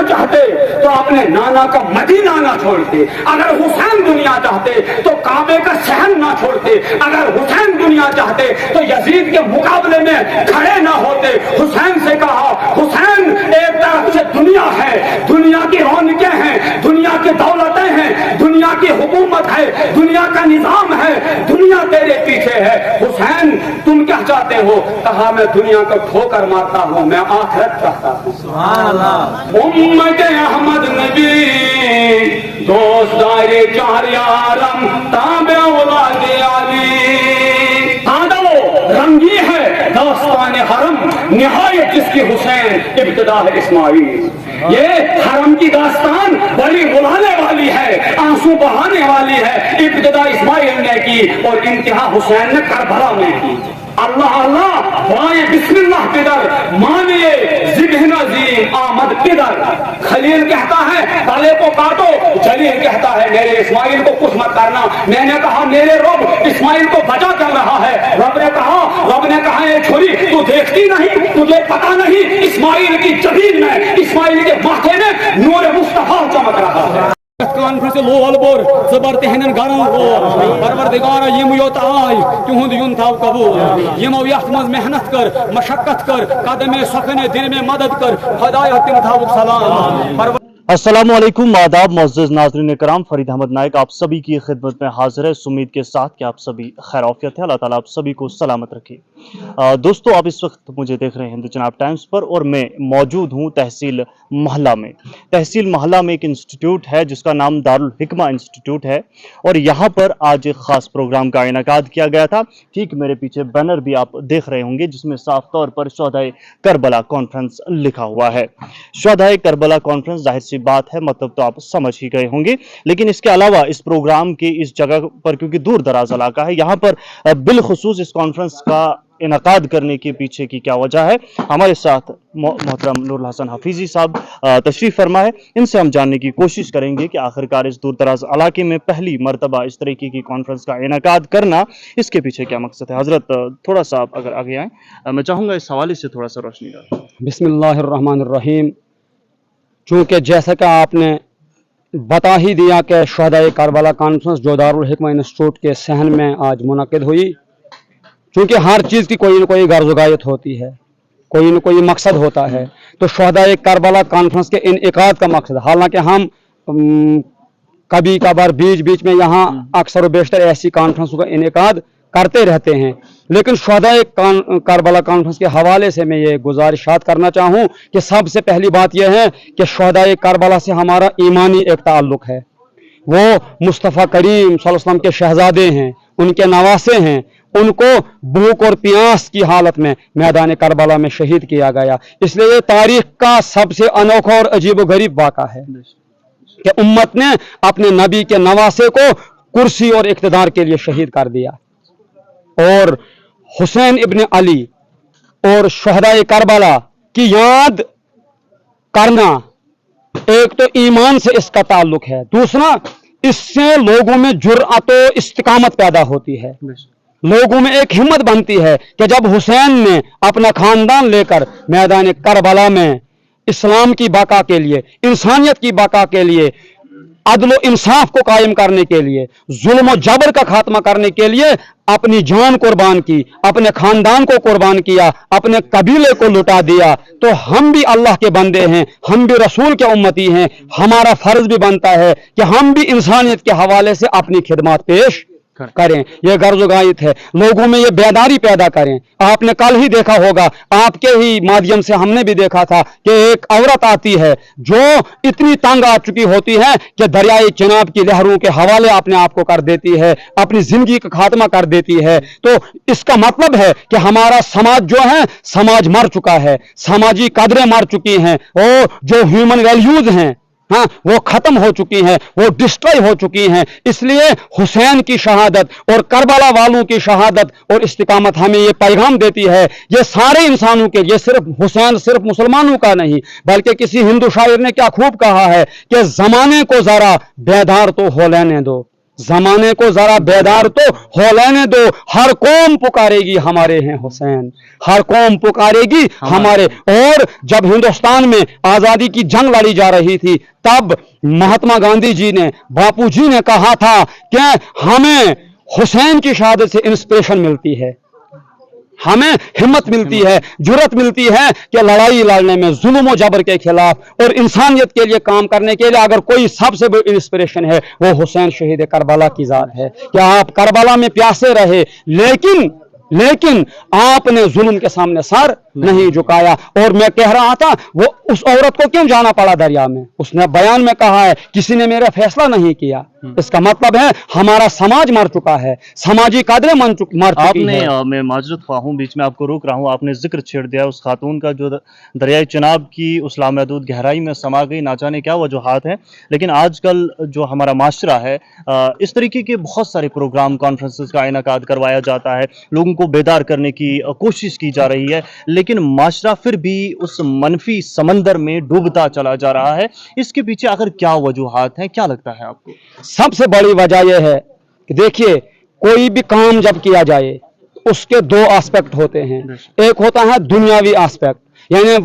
चाहते तो अपने नाना का मदीना ना छोड़ते, अगर हुसैन दुनिया चाहते तो काबे का शहर ना छोड़ते, अगर हुसैन दुनिया चाहते तो यजीद के मुकाबले में खड़े ना होते। हुसैन से कहा, हुसैन एक तरफ से दुनिया है, दुनिया की रौनकें हैं, दुनिया की दौलतें हैं, दुनिया की हुकूमत है, दुनिया का निजाम है, दुनिया तेरे पीछे है। हुसैन तुम क्या चाहते हो? कहा मैं दुनिया को ठोकर मारता हूँ, मैं आखिरत चाहता हूँ। सुभान अल्लाह। उम्मत अहमद नबी दोस्त दायरे चार यारम ताबे औलादे आली। आदो रंगी है दास्तान हरम, निहायत जिसकी हुसैन इब्तिदा है इस्माइल। ये हरम की दास्तान बड़ी रुलाने वाली है, आंसू बहाने वाली है। इब्तिदा इस्माइल ने की और इंतहा हुसैन ने करबला में की। अल्लाह अल्लाह वाए बिस्मिल्लाह किधर, मानिए जिब्ह नज़ीम आमद किधर। खलील कहता है ताले को काटो, जलील कहता है मेरे इस्माइल को कुछ मत करना। मैंने कहा मेरे रब इस्माइल को बचा कर रहा है। रब ने कहा ये छुरी तू देखती नहीं, तुझे पता नहीं इस्माइल की जबीन में, इस्माइल के माथे में नूर मुस्तफा चमक रहा है। कॉन्फ्रेंस लोल बोर जबर तहन गरम हो परवरदिगार यम योत आय तुहुंद युन थाव कबूल। यमो यथ मज मेहनत कर, मशक्कत कर, कदमे सखने दिल में मदद कर, खुदाया तिम थाव सलाम। अस्सलामुअलैकुम, आदाब मुअज़्ज़िज़ नाज़रीन कराम, फरीद अहमद नाइक आप सभी की खिदमत में हाजिर है, इस उम्मीद के साथ कि आप सभी खैर आफियत है। अल्लाह ताला आप सभी को सलामत रखे। दोस्तों, आप इस वक्त मुझे देख रहे हैं हिंदू जनाब टाइम्स पर और मैं मौजूद हूँ तहसील महला में। तहसील महला में एक इंस्टीट्यूट है जिसका नाम दारुल हिकमा इंस्टीट्यूट है और यहाँ पर आज एक ख़ास प्रोग्राम का इनेकाद किया गया था। ठीक मेरे पीछे बैनर भी आप देख रहे होंगे जिसमें साफ तौर पर शुहदाए करबला कॉन्फ्रेंस लिखा हुआ है। शुहदाए करबला कॉन्फ्रेंस जाहिर सी बात है, मतलब तो आप समझ ही गए होंगे। लेकिन इसके अलावा इस प्रोग्राम की इस जगह पर, क्योंकि दूर दराज इलाका है, यहाँ पर बिलखुसूस इस कॉन्फ्रेंस का इनेकाद करने के पीछे की क्या वजह है, हमारे साथ मोहतरम नूरुल हसन हफीजी साहब तशरीफ फरमा है। इनसे हम जानने की कोशिश करेंगे कि आखिरकार इस दूर दराज इलाके में पहली मरतबा इस तरीके की कॉन्फ्रेंस का इनेकाद करना, इसके पीछे क्या मकसद है। हजरत थोड़ा सा आप अगर आगे आएँ, मैं चाहूँगा इस हवाले से थोड़ा सा रोशनी डालें। बिस्मिल्लाहिर्रहमानिर्रहीम। चूँकि जैसा कि आपने बता ही दिया कि शुहदाए करबला कॉन्फ्रेंस जो दारुल हिकमा इंस्टीट्यूट के सहन में आज मुनक़िद हुई, चूँकि हर चीज़ की कोई न कोई गर्ज़-ओ-गायत होती है, कोई न कोई मकसद होता है, तो शुहदाए करबला कॉन्फ्रेंस के इनेकाद का मकसद, हालांकि हम कभी कभार बीच बीच में यहाँ अक्सर व बेशतर ऐसी कॉन्फ्रेंसों का इनेकाद करते रहते हैं, लेकिन शुहदाए करबला कॉन्फ्रेंस के हवाले से मैं ये गुजारिशात करना चाहूँ कि सबसे पहली बात यह है कि शुहदाए करबला से हमारा ईमानी एक ताल्लुक़ है। वो मुस्तफ़ा करीम सल्लल्लाहु अलैहि वसल्लम के शहजादे हैं, उनके नवासे हैं, उनको भूख और प्यास की हालत में मैदान करबला में शहीद किया गया। इसलिए ये तारीख का सबसे अनोखा और अजीब व गरीब वाक़ा है कि उम्मत ने अपने नबी के नवासे को कुर्सी और इक़्तिदार के लिए शहीद कर दिया। और हुसैन इब्न अली और शुहदाए करबला की याद करना, एक तो ईमान से इसका ताल्लुक है, दूसरा इससे लोगों में जुर्अत और इस्तिकामत पैदा होती है, लोगों में एक हिम्मत बनती है कि जब हुसैन ने अपना खानदान लेकर मैदान करबला में इस्लाम की बका के लिए, इंसानियत की बका के लिए, अदल व इंसाफ को कायम करने के लिए, जुल्म और जबर का खात्मा करने के लिए अपनी जान कुर्बान की, अपने खानदान को कुर्बान किया, अपने कबीले को लुटा दिया, तो हम भी अल्लाह के बंदे हैं, हम भी रसूल के उम्मती हैं। हमारा फर्ज भी बनता है कि हम भी इंसानियत के हवाले से अपनी खिदमत पेश करें। यह गर्ज़-ओ-गायत है, लोगों में यह बेदारी पैदा करें। आपने कल ही देखा होगा, आपके ही माध्यम से हमने भी देखा था कि एक औरत आती है जो इतनी तंग आ चुकी होती है कि दरियाए चिनाब की लहरों के हवाले अपने आप को कर देती है, अपनी जिंदगी का खात्मा कर देती है। तो इसका मतलब है कि हमारा समाज जो है, समाज मर चुका है, समाजी कदरें मर चुकी हैं, और जो ह्यूमन वैल्यूज हैं, हाँ, वो खत्म हो चुकी हैं, वो डिस्ट्रॉय हो चुकी हैं। इसलिए हुसैन की शहादत और करबला वालों की शहादत और इस्तिकामत हमें ये पैगाम देती है, ये सारे इंसानों के लिए, सिर्फ हुसैन सिर्फ मुसलमानों का नहीं, बल्कि किसी हिंदू शायर ने क्या खूब कहा है कि जमाने को जरा बेदार तो हो लेने दो, जमाने को जरा बेदार तो हो लेने दो, हर कौम पुकारेगी हमारे हैं हुसैन, हर कौम पुकारेगी हमारे। और जब हिंदुस्तान में आजादी की जंग लड़ी जा रही थी तब महात्मा गांधी जी ने, बापू जी ने कहा था कि हमें हुसैन की शहादत से इंस्पिरेशन मिलती है, हमें हिम्मत मिलती है, जुर्रत मिलती है कि लड़ाई लड़ने में, जुल्म और जबर के खिलाफ और इंसानियत के लिए काम करने के लिए अगर कोई सबसे बड़ी इंस्पिरेशन है वो हुसैन शहीद करबला की जात है। कि आप करबला में प्यासे रहे लेकिन आपने जुल्म के सामने सर नहीं झुकाया। और मैं कह रहा था वो उस औरत को क्यों जाना पड़ा दरिया में, उसने बयान में कहा है किसी ने मेरा फैसला नहीं किया। इसका मतलब है हमारा समाज मर चुका है, समाजी कदरें मर चुकी आपने है। मैं माजरत ख्वाह हूं, बीच में आपको रोक रहा हूं, आपने जिक्र छेड़ दिया उस खातून का जो दरियाई चिनाब की उस लामहदूद गहराई में समा गई। ना जाने क्या वजूहात हैं, लेकिन आजकल जो हमारा माशरा है इस तरीके के बहुत सारे प्रोग्राम, कॉन्फ्रेंसेस का इनेकाद करवाया जाता है, लोगों को बेदार करने की कोशिश की जा रही है, लेकिन माशरा फिर भी उस मनफी समंदर में डूबता चला जा रहा है। इसके पीछे आखिर क्या वजूहात हैं, क्या लगता है आपको? सबसे बड़ी वजह यह है कि देखिए कोई भी काम जब किया जाए उसके दो एस्पेक्ट होते हैं। एक होता है दुनियावी एस्पेक्ट, यानी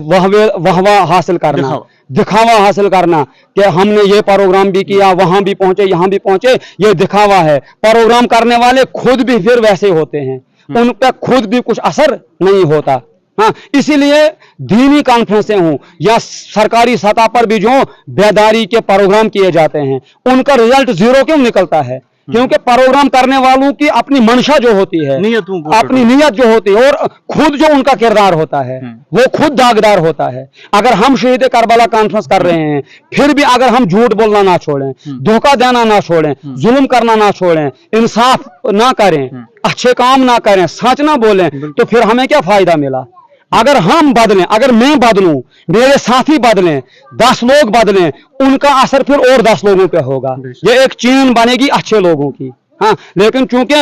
वाहवाह हासिल करना, दिखावा हासिल करना कि हमने ये प्रोग्राम भी किया, वहां भी पहुंचे, यहां भी पहुंचे, ये दिखावा है। प्रोग्राम करने वाले खुद भी फिर वैसे होते हैं, उन पर खुद भी कुछ असर नहीं होता। हाँ, इसीलिए दीनी कॉन्फ्रेंसें हों या सरकारी सतह पर भी जो बेदारी के प्रोग्राम किए जाते हैं उनका रिजल्ट जीरो क्यों निकलता है? क्योंकि प्रोग्राम करने वालों की अपनी मंशा जो होती है, अपनी नीयत जो होती है, और खुद जो उनका किरदार होता है वो खुद दागदार होता है। अगर हम शहीद करबला कॉन्फ्रेंस कर रहे हैं फिर भी अगर हम झूठ बोलना ना छोड़ें, धोखा देना ना छोड़ें, जुल्म करना ना छोड़ें, इंसाफ ना करें, अच्छे काम ना करें, सच ना बोलें, तो फिर हमें क्या फायदा मिला? अगर हम बदलें, अगर मैं बदलूं, मेरे साथी बदलें, 10 लोग बदलें, उनका असर फिर और 10 लोगों पे होगा। ये एक चेन बनेगी अच्छे लोगों की। हाँ, लेकिन चूंकि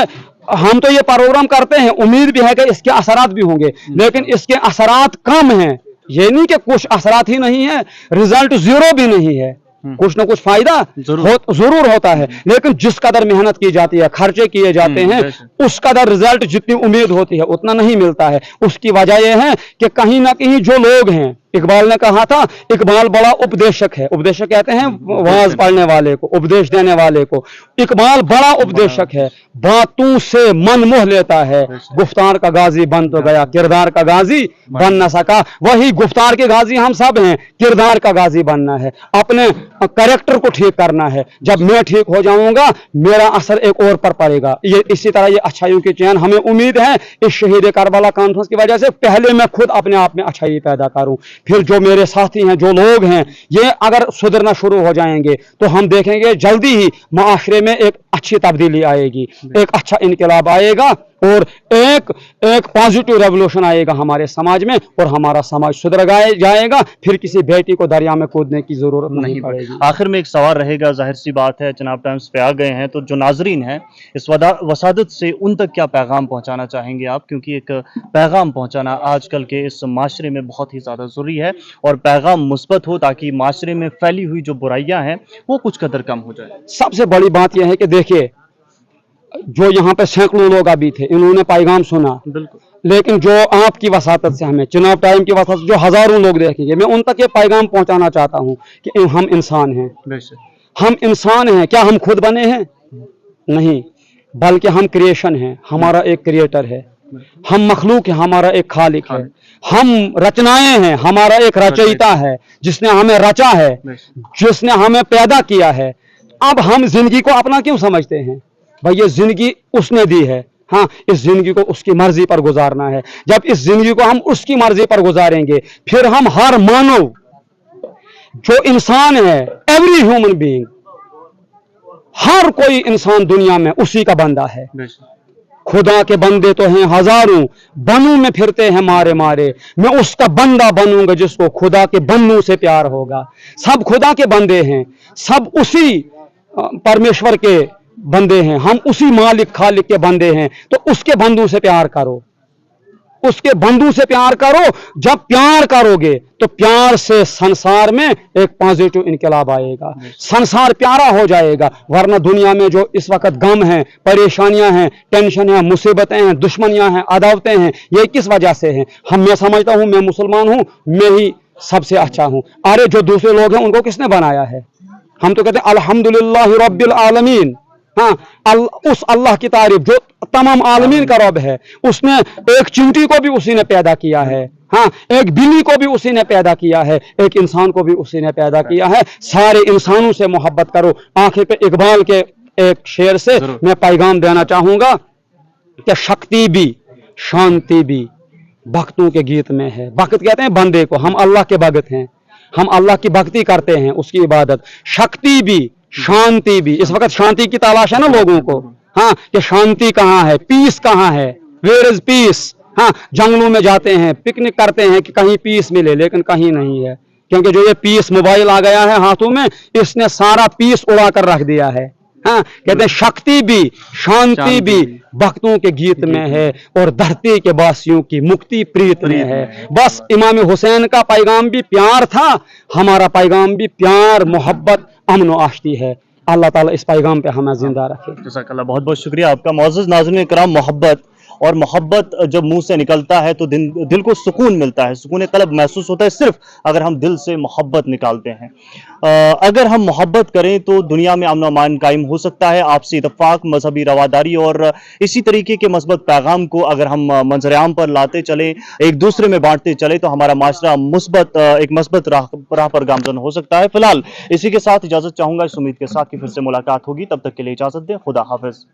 हम तो ये प्रोग्राम करते हैं, उम्मीद भी है कि इसके असरात भी होंगे, लेकिन इसके असरात कम हैं। ये नहीं कि कुछ असरात ही नहीं है, रिजल्ट जीरो भी नहीं है, कुछ ना कुछ फायदा जरूर होता है। लेकिन जिस कदर मेहनत की जाती है, खर्चे किए जाते हैं, उस कदर रिजल्ट जितनी उम्मीद होती है उतना नहीं मिलता है। उसकी वजह यह है कि कहीं ना कहीं जो लोग हैं, इकबाल ने कहा था इकबाल बड़ा उपदेशक है, उपदेशक कहते हैं वाज पढ़ने वाले को, उपदेश देने वाले को। इकबाल बड़ा उपदेशक है, बातों से मन मोह लेता है, गुफ्तार का गाजी बन तो गया, किरदार का गाजी बन न सका। वही गुफ्तार के गाजी हम सब हैं, किरदार का गाजी बनना है, अपने कैरेक्टर को ठीक करना है। जब मैं ठीक हो जाऊंगा मेरा असर एक और पर पड़ेगा। ये इसी तरह ये अच्छाइयों की चैन हमें उम्मीद है इस शहीद करबला कॉन्फ्रेंस की वजह से पहले मैं खुद अपने आप में अच्छाई पैदा करूं, फिर जो मेरे साथी हैं, जो लोग हैं, ये अगर सुधरना शुरू हो जाएंगे तो हम देखेंगे जल्दी ही माशरे में एक अच्छी तब्दीली आएगी, एक अच्छा इनकलाब आएगा और एक पॉजिटिव रेवोल्यूशन आएगा हमारे समाज में, और हमारा समाज सुधर जाएगा। फिर किसी बेटी को दरिया में कूदने की जरूरत नहीं पड़ेगी। आखिर में एक सवाल रहेगा, जाहिर सी बात है जनाब टाइम्स पे आ गए हैं, तो जो नाजरीन हैं इस वसादत से उन तक क्या पैगाम पहुंचाना चाहेंगे आप? क्योंकि एक पैगाम पहुंचाना आजकल के इस माशरे में बहुत ही ज़्यादा ज़रूरी है, और पैगाम मुस्बत हो ताकि माशरे में फैली हुई जो बुराइयां हैं वो कुछ कदर कम हो जाए। सबसे बड़ी बात यह है कि देखिए जो यहाँ पे सैकड़ों लोग अभी थे, इन्होंने पैगाम सुना, लेकिन जो आपकी वसातत से, हमें चिनाब टाइम की वसातत जो हजारों लोग देखेंगे, मैं उन तक ये पैगाम पहुंचाना चाहता हूँ कि हम इंसान हैं, हम इंसान हैं। क्या हम खुद बने हैं? नहीं, बल्कि हम क्रिएशन हैं, हमारा एक क्रिएटर है, हम मखलूक है, हमारा एक खालिक है, हम रचनाएं हैं, हमारा एक रचयिता है जिसने हमें रचा है, जिसने हमें पैदा किया है। अब हम जिंदगी को अपना क्यों समझते हैं? भाई ये जिंदगी उसने दी है, हाँ, इस जिंदगी को उसकी मर्जी पर गुजारना है। जब इस जिंदगी को हम उसकी मर्जी पर गुजारेंगे फिर हम हर मानव जो इंसान है, एवरी ह्यूमन बीइंग, हर कोई इंसान दुनिया में उसी का बंदा है। खुदा के बंदे तो हैं हजारों, बनू में फिरते हैं मारे मारे, मैं उसका बंदा बनूंगा जिसको खुदा के बनू से प्यार होगा। सब खुदा के बंदे हैं, सब उसी परमेश्वर के बंदे हैं, हम उसी मालिक खालिक के बंदे हैं, तो उसके बंदू से प्यार करो। उसके बंधु से प्यार करो। जब प्यार करोगे तो प्यार से संसार में एक पॉजिटिव इनकलाब आएगा, संसार प्यारा हो जाएगा। वरना दुनिया में जो इस वक्त गम है, परेशानियां हैं, टेंशन है, मुसीबतें हैं, दुश्मनियां हैं, अदावतें हैं, ये किस वजह से हैं? मैं समझता हूं मैं मुसलमान हूं, मैं ही सबसे अच्छा हूं। अरे जो दूसरे लोग हैं उनको किसने बनाया है? हम तो कहते हैं अल्हम्दुलिल्लाह रब्बिल आलमीन। हाँ, उस अल्लाह की तारीफ जो तमाम आलमीन का रब है। उसने एक चींटी को भी उसी ने पैदा किया है, हाँ, एक बिल्ली को भी उसी ने पैदा किया है, एक इंसान को भी उसी ने पैदा किया है। सारे इंसानों से मोहब्बत करो। आखिर पे इकबाल के एक शेर से मैं पैगाम देना चाहूंगा कि शक्ति भी शांति भी भक्तों के गीत में है। भक्त कहते हैं बंदे को, हम अल्लाह के भक्त हैं, हम अल्लाह की भक्ति करते हैं, उसकी इबादत। शक्ति भी शांति भी। इस वक्त शांति की तलाश है ना लोगों को, हाँ, कि शांति कहाँ है, पीस कहाँ है, वेयर इज पीस। हाँ, जंगलों में जाते हैं, पिकनिक करते हैं कि कहीं पीस मिले, लेकिन कहीं नहीं है, क्योंकि जो ये पीस मोबाइल आ गया है हाथों में, इसने सारा पीस उड़ा कर रख दिया है। हाँ, कहते हैं शक्ति भी शांति भी भक्तों के गीत में है और धरती के वासियों की मुक्ति प्रीत में है। बस इमाम हुसैन का पैगाम भी प्यार था, हमारा पैगाम भी प्यार, मोहब्बत, अमन व आश्ती है। अल्लाह ताला इस पैगाम पे हमें जिंदा रखे। जज़ाकल्लाह, बहुत बहुत शुक्रिया आपका। मुअज़्ज़ज़ नाज़रीन इकराम, मोहब्बत और मोहब्बत जब मुंह से निकलता है तो दिल को सुकून मिलता है, सुकून कल्ब महसूस होता है सिर्फ अगर हम दिल से मोहब्बत निकालते हैं। अगर हम मोहब्बत करें तो दुनिया में अमन व अमान कायम हो सकता है। आपसी इत्तेफाक, मजहबी रवादारी और इसी तरीके के मस्बत पैगाम को अगर हम मंजर आम पर लाते चलें, एक दूसरे में बांटते चले, तो हमारा माशरा एक मस्बत राह पर गामजन हो सकता है। फिलहाल इसी के साथ इजाजत चाहूंगा, इस उम्मीद के साथ कि फिर से मुलाकात होगी। तब तक के लिए इजाजत दें। खुदा हाफिज।